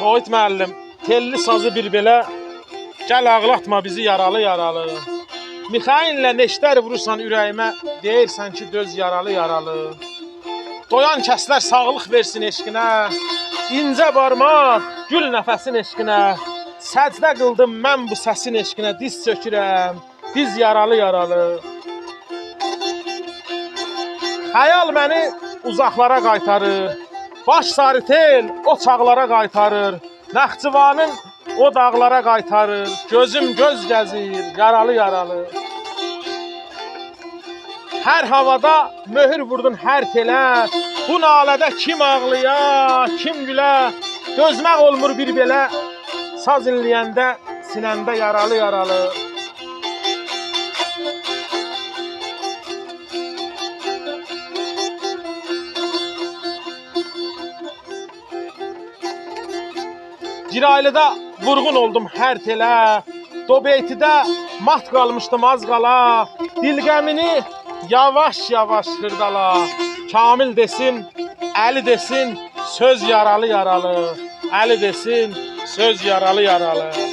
Oğuz müəllim, telli sazı bir belə, gəl ağlatma bizi yaralı yaralı. Mixaillə neştər vurursan ürəyimə, deyirsən ki döz yaralı yaralı. Doyan kəslər sağlıq versin eşqinə, incə barmaq gül nəfəsin eşqinə. Səcdə qıldım mən bu səsin eşqinə, diz çökürəm, diz yaralı yaralı. Xəyal məni uzaqlara qaytarır, baş sarı tel o çağlara qaytarır. Naxçıvanın o dağlara qaytarır, gözüm göz gəzir, yaralı yaralı. Hər havada möhür vurdun hər telə, bu nalədə kim ağlıya, kim gülə. Dözmək olmur bir belə, saz inləyəndə sinəndə yaralı yaralı. Ciraylıda vurğun oldum hər telə, Dobeytidə mat qalmışdım az qala. Dilgəmini yavaş yavaş xırdala, Kamil desin, Əli desin, söz yaralı yaralı. Əli desin, söz yaralı yaralı.